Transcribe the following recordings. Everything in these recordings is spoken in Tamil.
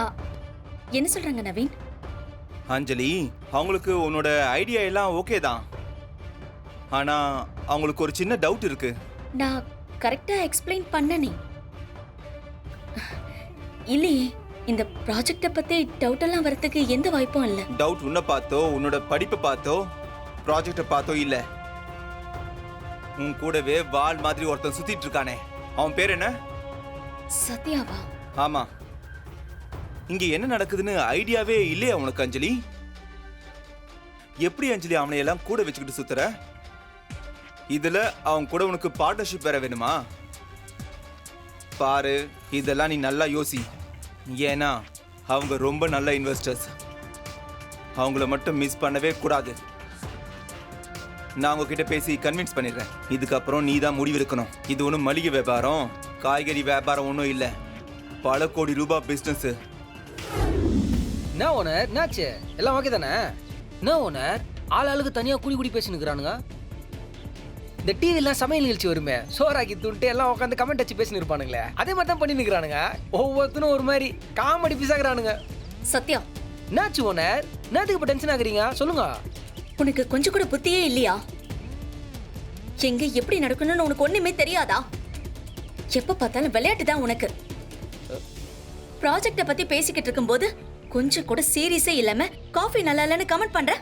ஆ, என்ன சொல்றாங்க நவீன்? அஞ்சலி, அவங்களுக்கு உன்னோட ஐடியா எல்லாம் ஓகே தான். ஆனா அவங்களுக்கு ஒரு சின்ன டவுட் இருக்கு. நான் கரெக்டா எக்ஸ்பிளைன் பண்ணனே. இல்லையே, இந்த ப்ராஜெக்ட பத்தி டவுட் எல்லாம் வரதுக்கு எந்த வாய்ப்பும் இல்ல. டவுட் உன்னை பார்த்தோ, உன்னோட படிப்பை பார்த்தோ, ப்ராஜெக்டை பார்த்தோ இல்ல. உன் கூடவே வால் மாதிரி ஒருத்தன் சுத்திட்டு இருக்கானே, அவன் பேர் என்ன? சத்யாவா? ஆமா. இங்க என்ன நடக்குதுன்னு ஐடியாவே இல்லையா உனக்கு அஞ்சலி? எப்படி அஞ்சலி அவனை எல்லாம் கூட வச்சுக்கிட்டு சுத்துற? இதுல அவன் கூட உனக்கு பார்ட்னர்ஷிப் வேற வேணுமா? பாரு, இதெல்லாம் நீ நல்லா யோசி. ஏன்னா அவங்க ரொம்ப நல்ல இன்வெஸ்டர்ஸ். அவங்கள மட்டும் மிஸ் பண்ணவே கூடாது. நான் உங்ககிட்ட பேசி கன்வின்ஸ் பண்ணிடுறேன். இதுக்கப்புறம் நீ தான் முடிவெடுக்கணும். இது ஒன்றும் மளிகை வியாபாரம், காய்கறி வியாபாரம் ஒன்றும் இல்லை. பல கோடி ரூபாய் பிஸ்னஸ். என்ன ஓனர், என்னாச்சு? எல்லாம் ஓகே தானே? என்ன ஓனர், ஆளுக்கு தனியாக குடி பேசினுக்கிறானுங்க. இந்த டிவிலாம் சமையல் நிகழ்ச்சி வருமே, சோறாக்கி துண்டு எல்லாம் உட்காந்து கமெண்ட் வச்சு பேசினு இருப்பானுங்களே, அதே மாதிரி தான் பண்ணி நிற்கிறானுங்க. ஒவ்வொருத்தனும் ஒரு மாதிரி காமெடி பீஸாகிறானுங்க. சத்யா, என்னாச்சு ஓனர்? என்னத்துக்கு இப்போ டென்ஷன் ஆகுறீங்க? சொல்லுங்க. உனக்கு கொஞ்சம் கூட புத்தியே இல்லையா? எங்க எப்படி நடக்கணும்னு உனக்கு ஒண்ணுமே தெரியாதா? எப்ப பார்த்தாலும் விளையாட்டு தான் உனக்கு. ப்ராஜெக்ட பத்தி பேசிக்கிட்டு இருக்கும்போது கொஞ்சம் கூட சீரியஸே இல்லாம காஃபி நல்லா இல்லைன்னு கமெண்ட் பண்ற.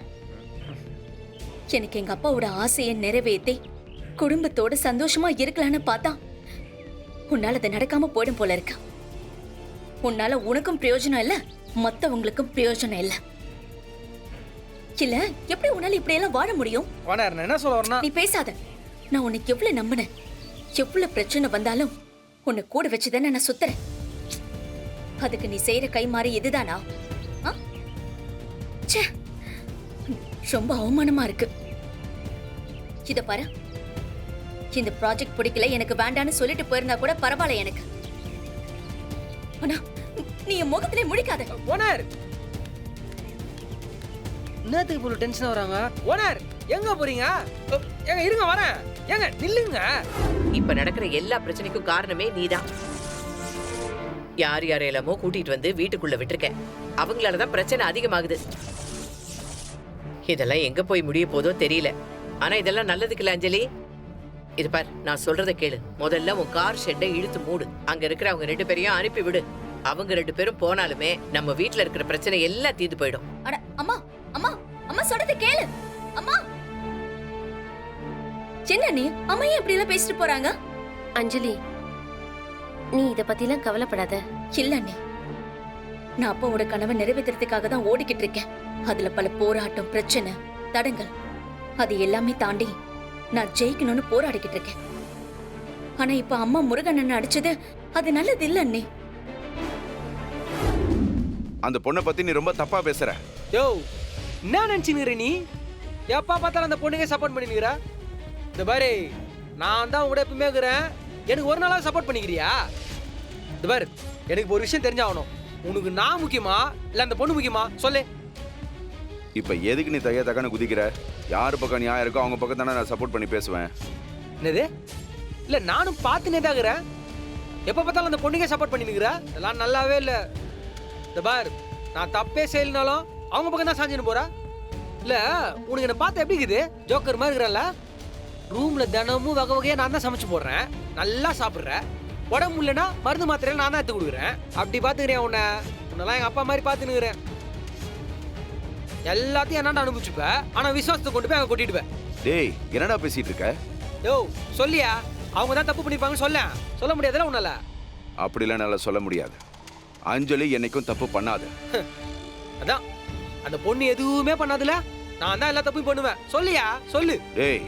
எனக்கு எங்க அப்பாவோட ஆசையை நிறைவேற்றி குடும்பத்தோட சந்தோஷமா இருக்கலான்னு பார்த்தா உன்னால அது நடக்காம போயிடும் போல இருக்கு. உன்னால உனக்கும் பிரயோஜனம் இல்ல, மத்தவங்களுக்கும் பிரயோஜனம் இல்ல. இல்ல, எப்படி உன்னால இப்படி எல்லாம் வாழ முடியும்? ஓனர், நான் என்ன சொல்ல வரேன்னா, நீ பேசாத. நான் உனக்கு எவ்வளவு நம்பினேன். எவ்வளவு பிரச்சனை வந்தாலும் உன்னை கூட வச்சுதானே நான் சுத்துறேன். அதுக்கு நீ செய்யற கை மாறி இதுதானா? ச்சே, ரொம்ப அவமானமா இருக்கு. இத பாரு, இந்த ப்ராஜெக்ட் பிடிக்கல, எனக்கு வேண்டான்னு சொல்லிட்டு போயிருந்தா கூட பரவாயில்ல எனக்கு. ஆனா நீ என் முகத்திலே முடிக்காத. ஓனர், என்னத்துக்கு இவ்வளவு டென்ஷன் வராங்க? ஓனர், எங்க போறீங்க? எங்க இருங்க, வரேன். எங்க நில்லுங்க. இப்ப நடக்கிற எல்லா பிரச்சனைக்கும் காரணமே நீதான். யார் யாரையெல்லாமோ கூட்டிட்டு வந்து வீட்டுக்குள்ள விட்டுருக்க. அவங்களாலதான் பிரச்சனை அதிகமாகுது. இதெல்லாம் எங்க போய் முடிய போதோ தெரியல. ஆனா இதெல்லாம் நல்லதுக்கு இல்ல அஞ்சலி. இது பார், நான் சொல்றத கேளு. முதல்ல உன் கார் ஷெட்டை இழுத்து மூடு. அங்க இருக்கிற அவங்க 2 பேரையும் அனுப்பி விடு. அவங்க 2 பேரும் போனாலுமே நம்ம வீட்டுல இருக்கிற பிரச்சனை எல்லாம் தீர்ந்து போயிடும். அட அம்மா, அம்மா, அம்மா சொல்றத கேளு. அம்மா, என்ன நீ அம்மா ஏன் இப்படி எல்லாம் பேசிட்டு போறாங்க? அஞ்சலி, நீ இத பத்திலாம் கவலைப்படாத. இல்ல அண்ணே, நான் அப்பாவோட கனவை நிறைவேற்றுறதுக்காக தான் ஓடிக்கிட்டு இருக்கேன். அதுல பல போராட்டம், பிரச்சனை, தடங்கள், அது எல்லாமே தாண்டி நான் ஜெயிக்கணும்னு போராடிக்கிட்டு இருக்கேன். ஆனா இப்ப அம்மா முருகன் அடிச்சது அது நல்லது இல்ல அண்ணே. அந்த பொண்ணை பத்தி நீ ரொம்ப தப்பா பேசுற. யோ, என்ன நினைச்சுக்கிற நீ? எப்பா பார்த்தாலும் அந்த பொண்ணுக்கே சப்போர்ட் பண்ணிக்கிற. இந்த பாரு, நான் தான் உங்கள்கிட்ட எப்பவுமே இருக்கிறேன். எனக்கு ஒரு நாளாக சப்போர்ட் பண்ணிக்கிறியா? இந்த பாரு, எனக்கு ஒரு விஷயம் தெரிஞ்சாகணும். உனக்கு நான் முக்கியமா இல்லை அந்த பொண்ணு முக்கியமா? சொல்லு. இப்ப எதுக்கு நீ தைய தக்கான குதிக்கிற? யாரு பக்கம் நியாயம் இருக்கோ அவங்க பக்கம் தானே நான் சப்போர்ட் பண்ணி பேசுவேன். என்னது? இல்லை, நானும் பார்த்துனே தான் இருக்கிறேன். எப்போ பார்த்தாலும் அந்த பொண்ணுக்கே சப்போர்ட் பண்ணிக்கிற. இதெல்லாம் நல்லாவே இல்லை. இந்த பார், நான் தப்பே செய்யலனாலும் அவங்க பக்கம் தான் சாஞ்சின்னு போறா. இல்லை, உனக்கு என்ன பார்த்து எப்படி இருக்குது? ஜோக்கர் மாதிரி இருக்கிறல்ல. ரூம்ல தினமும் வகை வகையா நான் தான் சமைச்சு போடுறேன். நல்லா சாப்பிட்றேன். உடம்பு இல்லைன்னா மருந்து மாத்திரையில நான் தான் எடுத்து கொடுக்குறேன். அப்படி பார்த்துக்கிறேன் உன்னெல்லாம் எங்க அப்பா மாதிரி பார்த்துன்னுக்கிறேன். எல்லாத்தையும் என்னடா அனுப்பிச்சுப்ப, ஆனா விசுவாசத்தை கொண்டு போய் அங்க கொட்டிடுவேன். டேய், என்னடா பேசிட்டு இருக்க? யோ, சொல்லியா? அவங்க தான் தப்பு பண்ணிருப்பாங்க. சொல்ல முடியாதுல்ல உன்னால? அப்படிலாம் என்னால சொல்ல முடியாது. அஞ்சலி என்னைக்கும் தப்பு பண்ணாது. அதான், அந்த பொண்ணு எதுவுமே பண்ணாதுல. நான் தான் எல்லா தப்பும் பண்ணுவேன். சொல்லியா? சொல்லு. டேய்,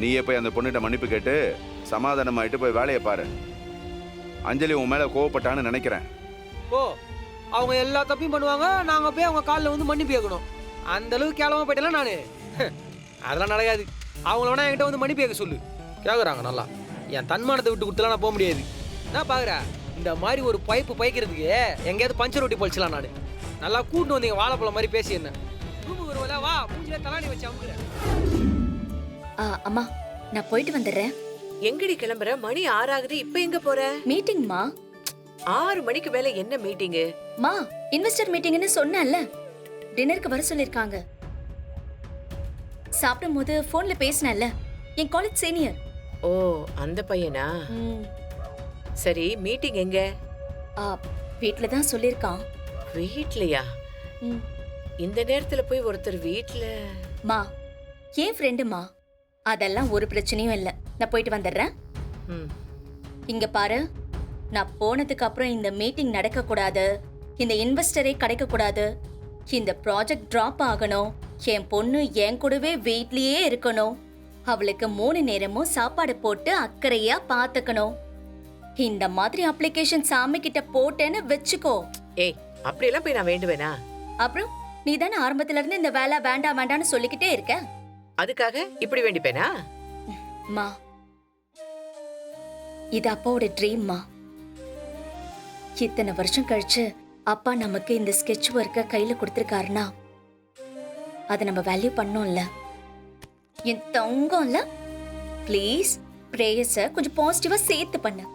நீயே போய் அந்த பொண்ணுகிட்ட மன்னிப்பு கேட்டு சமாதானமாயிட்டு போய் வேலையை பாரு. அஞ்சலி உன் மேல கோவப்பட்டான்னு நினைக்கிறேன். ஓ, அவங்க எல்லா தப்பையும் பண்ணுவாங்க, நாங்க போய் அவங்க காலில் வந்து மன்னிப்பு கேட்கணும். அந்த அளவுக்கு கேளமா போயிட்டல நானு. அதெல்லாம் நடக்காது. அவங்கள வேணா என்கிட்ட வந்து மன்னிப்பு கேட்க சொல்லு. கேட்குறாங்க நல்லா. என் தன்மானத்தை விட்டு கொடுத்தலாம் நான் போக முடியாது. நான் பாக்குறேன், இந்த மாதிரி ஒரு பைப்பு பைக்கிறதுக்கு எங்கேயாவது பஞ்சர் ஒட்டி பழிச்சலாம். நான் நல்லா கூட்டு வந்தீங்க வாழைப்பழம் மாதிரி பேசி என்ன ரூமுக்கு வருவல. வா, மூஞ்சில தலாணி வச்சு அமுக்குறேன். அம்மா, நான் போயிட்டு வந்துடுறேன். எங்கடி கிளம்புற? மணி 6 ஆகுது. இப்ப எங்க போற? மீட்டிங்மா. 6 மணிக்கு மேல என்ன மீட்டிங்கு? மா இன்வெஸ்டர் மீட்டிங்னு சொன்னேன்ல, டின்னருக்கு வர சொல்லிருக்காங்க. சாப்பிடும்போது போன்ல பேசினேன்ல, என் காலேஜ் சீனியர். ஓ, அந்த பையனா? சரி, மீட்டிங் எங்க? வீட்ல தான் சொல்லிருக்கான். வீட்லயா? இந்த நேரத்துல போய் ஒருத்தர் வீட்ல? மா என் ஃப்ரெண்டுமா, அதெல்லாம் ஒரு பிரச்சனையும் இல்ல. நான் போயிட்டு வந்துடுறேன். ம். இங்க பாரு, நான் போனதுக்கு அப்புறம் இந்த மீட்டிங் நடக்க கூடாது, இந்த இன்வெஸ்டரே கிடைக்க கூடாது, இந்த ப்ராஜெக்ட் டிராப் ஆகணும், என் பொண்ணு என் கூடவே வீட்லயே இருக்கணும், அவளுக்கு 3 நேரமும் சாப்பாடு போட்டு அக்கறையா பாத்துக்கணும். இந்த மாதிரி அப்ளிகேஷன் சாமி கிட்ட போட்டேன்னு வெச்சுக்கோ. ஏய், அப்படியெல்லாம் போய் நான் வேண்டுவேனா? அப்புறம் நீ தானே ஆரம்பத்துல இருந்து இந்த வேலை வேண்டாம் வேண்டாம்னு சொல்லிக்கிட்டே இருக்க. அதுக்காக இப்படி வேண்டிப்பேனா? மா, இது அப்பாவோட ட்ரீம்மா. இத்தனை வருஷம் கழிச்சு அப்பா நமக்கு இந்த ஸ்கெட்ச் ஒர்க்க கையில கொடுத்திருக்காருன்னா அதை நம்ம வேல்யூ பண்ணோம்ல. என் தங்கம்ல, ப்ளீஸ் பிரேயர்ஸ கொஞ்சம் பாசிட்டிவா சேர்த்து பண்ணு.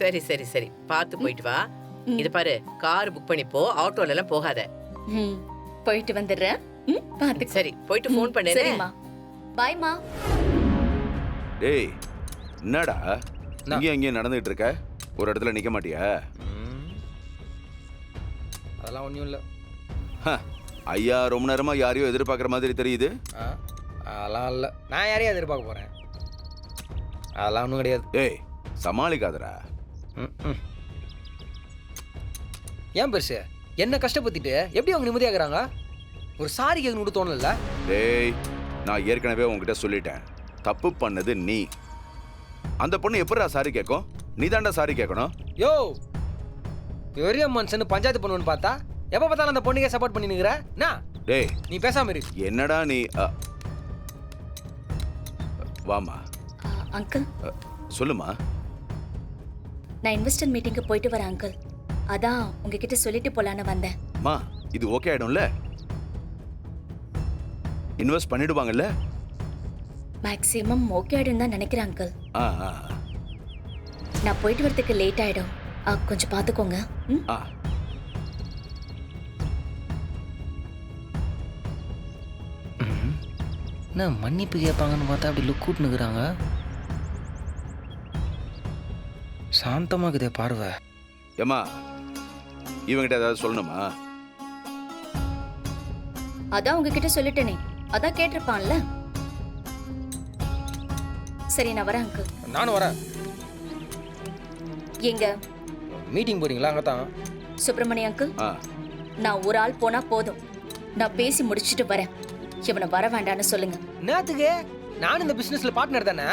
சரி சரி சரி, பார்த்து போயிட்டு வா. இது பாரு, கார் புக் பண்ணி போ, ஆட்டோல எல்லாம் போகாத. போயிட்டு வந்துடுறேன். பாத்துக்க. சரி, போயிட்டு ஃபோன் பண்ணு. சரிம்மா, பாய்மா. டேய், என்னடா இங்கே நடந்துகிட்டு இருக்க? ஒரு இடத்துல நிக்க மாட்டியா? அதெல்லாம் ஒன்றும் இல்லை. ஐயா ரொம்ப நேரமா யாரையோ எதிர்பார்க்குற மாதிரி தெரியுது. அதெல்லாம் இல்லை. நான் யாரையும் எதிர்பார்க்க போகிறேன்? அதெல்லாம் ஒன்றும் கிடையாது. டேய், சமாளிக்காதடா. ஏன் பெருசு என்ன கஷ்டப்படுத்திட்டு எப்படி அவங்க நிம்மதியாகிறாங்க? ஒரு சாரி கேட்கணும் கூட தோணல. டேய், நான் ஏற்கனவே உங்ககிட்ட சொல்லிட்டேன், தப்பு பண்ணது நீ. அந்த பொண்ணு எப்படிடா சாரி கேட்கும்? நீ தாண்டா சாரி கேட்கணும். யோ, பெரிய மனுஷன் பஞ்சாயத்து பண்ணுவேன்னு பார்த்தா எப்போ பார்த்தாலும் அந்த பொண்ணுக்கே சப்போர்ட் பண்ணி நிற்கிற. டேய், நீ பேசாம இரு. என்னடா நீ? வாமா. அங்கிள், சொல்லுமா. நான் இன்வெஸ்டர் மீட்டிங்க்கு போயிட்டு வரேன் அங்கிள். அதான் உங்ககிட்ட சொல்லிட்டு போலான்னு வந்தேன். மா, இது ஓகே ஆயிடும்ல? இன்வெஸ்ட் பண்ணிடுவாங்கல்ல? மேக்ஸிமம் ஓகே ஆயிடும் தான் நினைக்கிறேன் அங்கிள். ஆ ஆ நான் போயிட்டு வரதுக்கு லேட் ஆயிடும், கொஞ்சம் பார்த்துக்கோங்க. ஆ. என்ன மன்னிப்பு கேட்பாங்கன்னு பார்த்தா அப்படி லுக் கூட்டுனுக்குறாங்க. சாந்தமாக்குதே பார்வை. ஏம்மா, இவங்கிட்ட ஏதாவது சொல்லணுமா? அதான் உங்ககிட்ட சொல்லிட்டேனே, அதான் கேட்டிருப்பான்ல. சரி, நான் வரேன் அங்கிள். நானும் வரேன். எங்க மீட்டிங் போறீங்களா? அங்கே தான். சுப்பிரமணிய அங்கிள், ஆ. நான் ஒரு ஆள் போனா போதும். நான் பேசி முடிச்சிட்டு வரேன். இவனை வர வேண்டான்னு சொல்லுங்க. என்னத்துக்கு? நானும் இந்த பிசினஸ்ல பார்ட்னர் தானே.